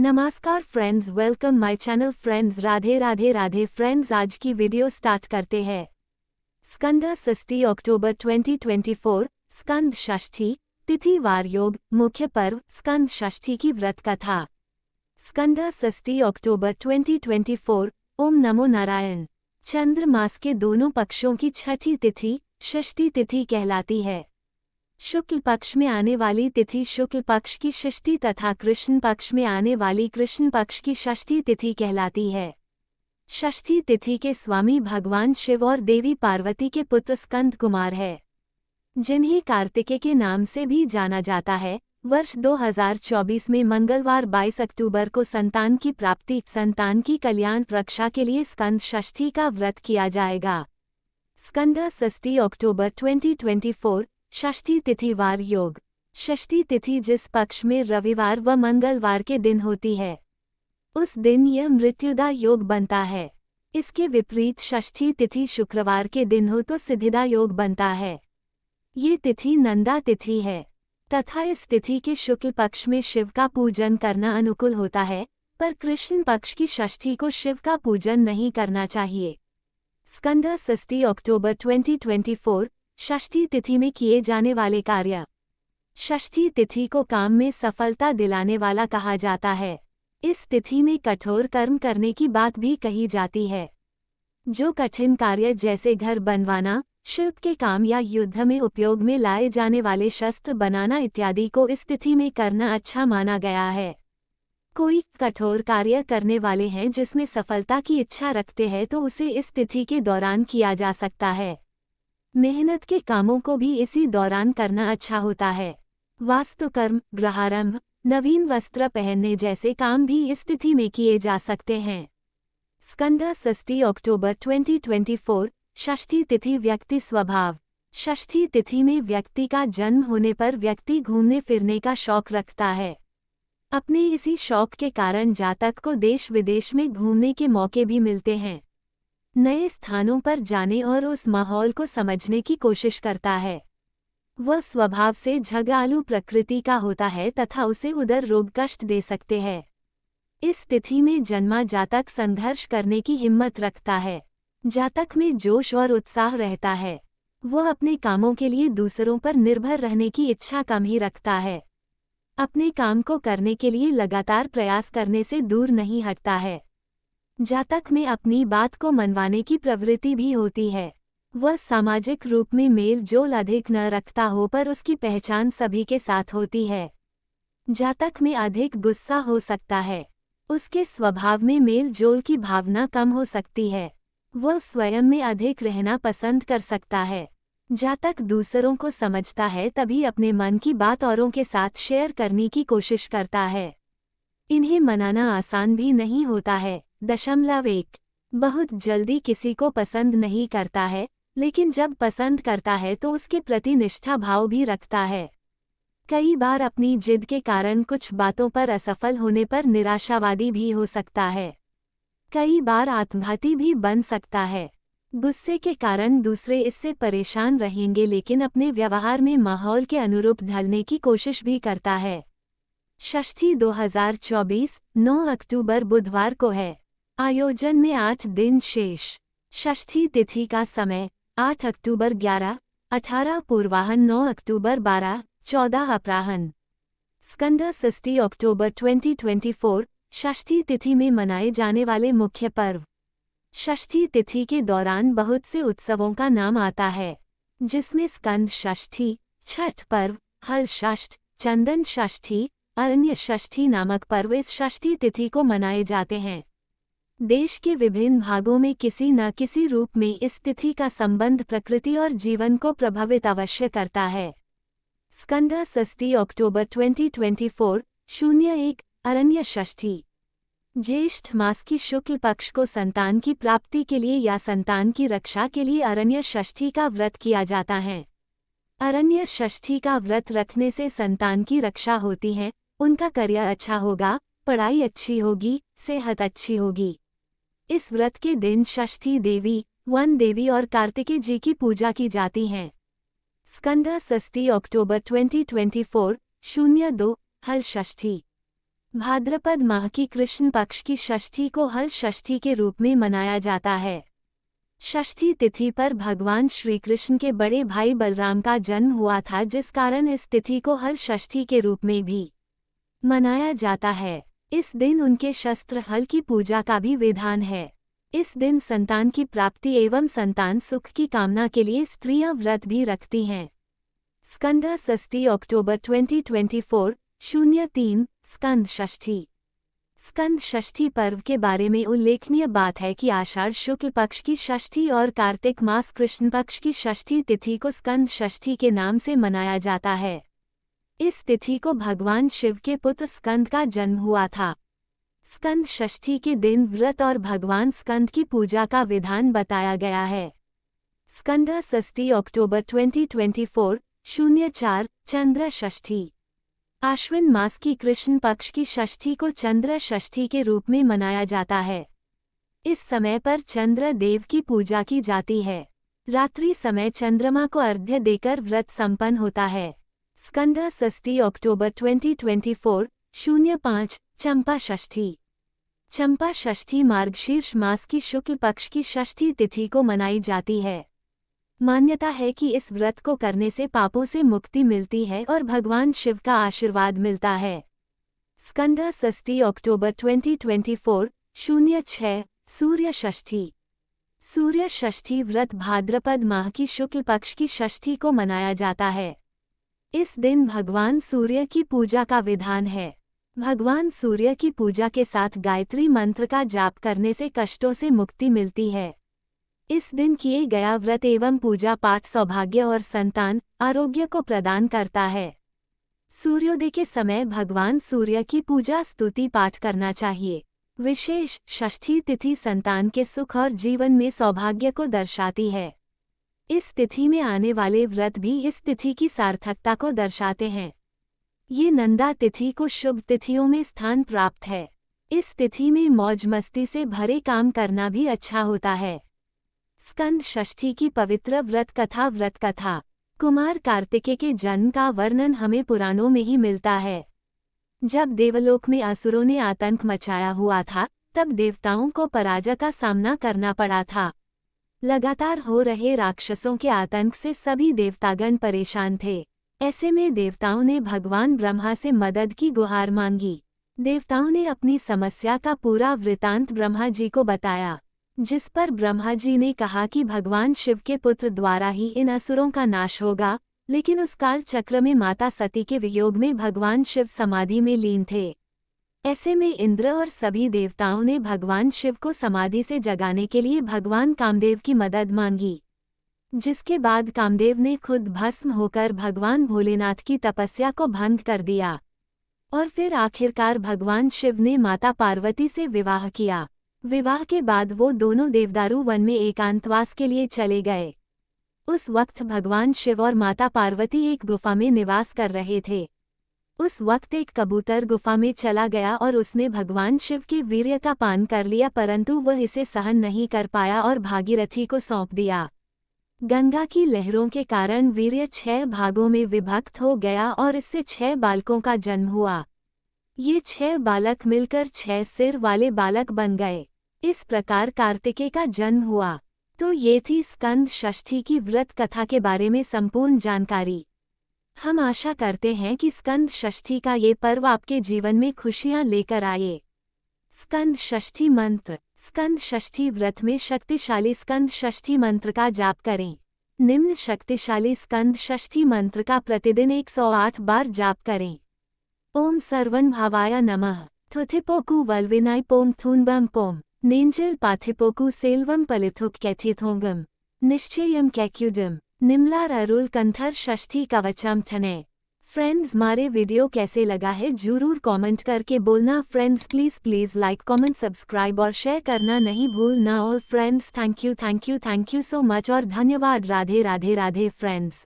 नमस्कार friends, welcome my channel friends. Radhe Radhe Radhe friends, आज की वीडियो स्टार्ट करते हैं। स्कंद षष्ठी अक्टूबर 2024। स्कंद षष्ठी तिथि वार योग मुख्य पर्व स्कंद षष्ठी की व्रत कथा। स्कंद षष्ठी अक्टूबर 2024। ओम नमो नारायण। चंद्र मास के दोनों पक्षों की छठी तिथि षष्ठी तिथि कहलाती है। शुक्ल पक्ष में आने वाली तिथि शुक्ल पक्ष की षष्ठी तथा कृष्ण पक्ष में आने वाली कृष्ण पक्ष की षष्ठी तिथि कहलाती है। षष्ठी तिथि के स्वामी भगवान शिव और देवी पार्वती के पुत्र स्कंद कुमार है, जिन्हें कार्तिकेय के नाम से भी जाना जाता है। वर्ष 2024 में मंगलवार 22 अक्टूबर को संतान की प्राप्ति संतान की कल्याण रक्षा के लिए स्कंद षष्ठी का व्रत किया जाएगा। स्कंद षष्ठी अक्टूबर 2024। षष्ठी तिथि वार योग। षष्ठी तिथि जिस पक्ष में रविवार व मंगलवार के दिन होती है, उस दिन यह मृत्युदा योग बनता है। इसके विपरीत षष्ठी तिथि शुक्रवार के दिन हो तो सिद्धिदा योग बनता है। ये तिथि नंदा तिथि है तथा इस तिथि के शुक्ल पक्ष में शिव का पूजन करना अनुकूल होता है, पर कृष्ण पक्ष की षष्ठी को शिव का पूजन नहीं करना चाहिए। स्कंद षष्ठी अक्टूबर 2024। षष्ठी तिथि में किए जाने वाले कार्य। षष्ठी तिथि को काम में सफलता दिलाने वाला कहा जाता है। इस तिथि में कठोर कर्म करने की बात भी कही जाती है। जो कठिन कार्य जैसे घर बनवाना, शिल्प के काम या युद्ध में उपयोग में लाए जाने वाले शस्त्र बनाना इत्यादि को इस तिथि में करना अच्छा माना गया है। कोई कठोर कार्य करने वाले हैं जिसमें सफलता की इच्छा रखते हैं तो उसे इस तिथि के दौरान किया जा सकता है। मेहनत के कामों को भी इसी दौरान करना अच्छा होता है। वास्तुकर्म, गृहारंभ, नवीन वस्त्र पहनने जैसे काम भी इस तिथि में किए जा सकते हैं। स्कंद षष्ठी अक्टूबर 2024। षष्ठी तिथि व्यक्ति स्वभाव। षष्ठी तिथि में व्यक्ति का जन्म होने पर व्यक्ति घूमने फिरने का शौक रखता है। अपने इसी शौक के कारण जातक को देश विदेश में घूमने के मौके भी मिलते हैं। नए स्थानों पर जाने और उस माहौल को समझने की कोशिश करता है। वह स्वभाव से झगड़ालू प्रकृति का होता है तथा उसे उदर रोग कष्ट दे सकते हैं। इस तिथि में जन्मा जातक संघर्ष करने की हिम्मत रखता है। जातक में जोश और उत्साह रहता है। वह अपने कामों के लिए दूसरों पर निर्भर रहने की इच्छा कम ही रखता है। अपने काम को करने के लिए लगातार प्रयास करने से दूर नहीं हटता है। जातक में अपनी बात को मनवाने की प्रवृत्ति भी होती है। वह सामाजिक रूप में मेल जोल अधिक न रखता हो पर उसकी पहचान सभी के साथ होती है। जातक में अधिक गुस्सा हो सकता है। उसके स्वभाव में मेल जोल की भावना कम हो सकती है। वह स्वयं में अधिक रहना पसंद कर सकता है। जातक दूसरों को समझता है तभी अपने मन की बात औरों के साथ शेयर करने की कोशिश करता है। इन्हें मनाना आसान भी नहीं होता है। 1 बहुत जल्दी किसी को पसंद नहीं करता है, लेकिन जब पसंद करता है तो उसके प्रति निष्ठा भाव भी रखता है। कई बार अपनी जिद के कारण कुछ बातों पर असफल होने पर निराशावादी भी हो सकता है। कई बार आत्मघाती भी बन सकता है। गुस्से के कारण दूसरे इससे परेशान रहेंगे, लेकिन अपने व्यवहार में माहौल के अनुरूप ढलने की कोशिश भी करता है। षष्ठी 2024 9 अक्टूबर बुधवार को है। आयोजन में 8 दिन शेष। षष्ठी तिथि का समय 8 अक्टूबर 11:18 पूर्वाह्न, 9 अक्टूबर 12:14 अपराह्न। स्कंद षष्ठी अक्टूबर 2024। षष्ठी तिथि में मनाए जाने वाले मुख्य पर्व। षष्ठी तिथि के दौरान बहुत से उत्सवों का नाम आता है, जिसमें स्कंद षष्ठी, छठ पर्व, हल षष्ठ, चंदन षष्ठी, अरण्य षष्ठी नामक पर्व इस षष्ठी तिथि को मनाए जाते हैं। देश के विभिन्न भागों में किसी न किसी रूप में इस तिथि का संबंध प्रकृति और जीवन को प्रभावित अवश्य करता है। स्कंद षष्ठी अक्टूबर 2024। 01 अरण्य षष्ठी। ज्येष्ठ मास की शुक्ल पक्ष को संतान की प्राप्ति के लिए या संतान की रक्षा के लिए अरण्य षष्ठी का व्रत किया जाता है। अरण्य षष्ठी का व्रत रखने से संतान की रक्षा होती है, उनका करियर अच्छा होगा, पढ़ाई अच्छी होगी, सेहत अच्छी होगी। इस व्रत के दिन षष्ठी देवी, वन देवी और कार्तिकेय जी की पूजा की जाती है। स्कंद षष्ठी अक्टूबर 2024। 02 हल षष्ठी। भाद्रपद माह की कृष्ण पक्ष की षष्ठी को हल षष्ठी के रूप में मनाया जाता है। षष्ठी तिथि पर भगवान श्री कृष्ण के बड़े भाई बलराम का जन्म हुआ था, जिस कारण इस तिथि को हल षष्ठी के रूप में भी मनाया जाता है। इस दिन उनके शस्त्र हल की पूजा का भी विधान है। इस दिन संतान की प्राप्ति एवं संतान सुख की कामना के लिए स्त्रियां व्रत भी रखती हैं। स्कंद षष्ठी अक्टूबर 2024 03 स्कंद षष्ठी। स्कंद षष्ठी पर्व के बारे में उल्लेखनीय बात है कि आषाढ़ शुक्ल पक्ष की षष्ठी और कार्तिक मास कृष्ण पक्ष की षष्ठी तिथि को स्कंद षष्ठी के नाम से मनाया जाता है। इस तिथि को भगवान शिव के पुत्र स्कंद का जन्म हुआ था। स्कंद षष्ठी के दिन व्रत और भगवान स्कंद की पूजा का विधान बताया गया है। स्कंद षष्ठी अक्टूबर 2024 04 चंद्र षष्ठी। आश्विन मास की कृष्ण पक्ष की षष्ठी को चंद्र षष्ठी के रूप में मनाया जाता है। इस समय पर चंद्र देव की पूजा की जाती है। रात्रि समय चंद्रमा को अर्घ्य देकर व्रत संपन्न होता है। स्कंद षष्ठी अक्टूबर 2024 05 चंपा षष्ठी। चंपा षष्ठी मार्गशीर्ष मास की शुक्ल पक्ष की षष्ठी तिथि को मनाई जाती है। मान्यता है कि इस व्रत को करने से पापों से मुक्ति मिलती है और भगवान शिव का आशीर्वाद मिलता है। स्कंद षष्ठी अक्टूबर 2024 06 सूर्य षष्ठी। सूर्य षष्ठी व्रत भाद्रपद माह की शुक्ल पक्ष की षष्ठी को मनाया जाता है। इस दिन भगवान सूर्य की पूजा का विधान है। भगवान सूर्य की पूजा के साथ गायत्री मंत्र का जाप करने से कष्टों से मुक्ति मिलती है। इस दिन किए गया व्रत एवं पूजा पाठ सौभाग्य और संतान आरोग्य को प्रदान करता है। सूर्योदय के समय भगवान सूर्य की पूजा स्तुति पाठ करना चाहिए। विशेष षष्ठी तिथि संतान के सुख और जीवन में सौभाग्य को दर्शाती है। इस तिथि में आने वाले व्रत भी इस तिथि की सार्थकता को दर्शाते हैं। ये नंदा तिथि को शुभ तिथियों में स्थान प्राप्त है। इस तिथि में मौज मस्ती से भरे काम करना भी अच्छा होता है। स्कंद षष्ठी की पवित्र व्रत कथा। कुमार कार्तिकेय के जन्म का वर्णन हमें पुराणों में ही मिलता है। जब देवलोक में असुरों ने आतंक मचाया हुआ था, तब देवताओं को पराजय का सामना करना पड़ा था। लगातार हो रहे राक्षसों के आतंक से सभी देवतागण परेशान थे। ऐसे में देवताओं ने भगवान ब्रह्मा से मदद की गुहार मांगी। देवताओं ने अपनी समस्या का पूरा वृतांत ब्रह्मा जी को बताया, जिस पर ब्रह्मा जी ने कहा कि भगवान शिव के पुत्र द्वारा ही इन असुरों का नाश होगा। लेकिन उस काल चक्र में माता सती के वियोग में भगवान शिव समाधि में लीन थे। ऐसे में इंद्र और सभी देवताओं ने भगवान शिव को समाधि से जगाने के लिए भगवान कामदेव की मदद मांगी, जिसके बाद कामदेव ने खुद भस्म होकर भगवान भोलेनाथ की तपस्या को भंग कर दिया और फिर आखिरकार भगवान शिव ने माता पार्वती से विवाह किया। विवाह के बाद वो दोनों देवदारू वन में एकांतवास के लिए चले गए। उस वक्त भगवान शिव और माता पार्वती एक गुफा में निवास कर रहे थे। उस वक्त एक कबूतर गुफा में चला गया और उसने भगवान शिव के वीर्य का पान कर लिया, परंतु वह इसे सहन नहीं कर पाया और भागीरथी को सौंप दिया। गंगा की लहरों के कारण वीर्य 6 भागों में विभक्त हो गया और इससे 6 बालकों का जन्म हुआ। ये 6 बालक मिलकर 6 सिर वाले बालक बन गए। इस प्रकार कार्तिकेय का जन्म हुआ। तो ये थी स्कंद षष्ठी की व्रत कथा के बारे में संपूर्ण जानकारी। हम आशा करते हैं कि स्कंद षष्ठी का ये पर्व आपके जीवन में खुशियां लेकर आए। स्कंद षष्ठी मंत्र। स्कंद षष्ठी व्रत में शक्तिशाली स्कंद षष्ठी मंत्र का जाप करें। निम्न शक्तिशाली स्कंद षष्ठी मंत्र का प्रतिदिन 108 बार जाप करें। ओम सर्वन भावाय नमः। थुथिपोकु वल्विनाय पोम थूनबम पोम। नेंजल पाथिपोकु सेल्वम पलिथुक कैथिथोंगम। निश्चयम कैक्युडम। निम्लार अरुल कंथर षष्ठी कवचम ठने। फ्रेंड्स, हमारे वीडियो कैसे लगा है जरूर कमेंट करके बोलना। Friends please like comment subscribe और शेयर करना नहीं भूलना। All friends thank you so much और धन्यवाद। राधे राधे राधे फ्रेंड्स।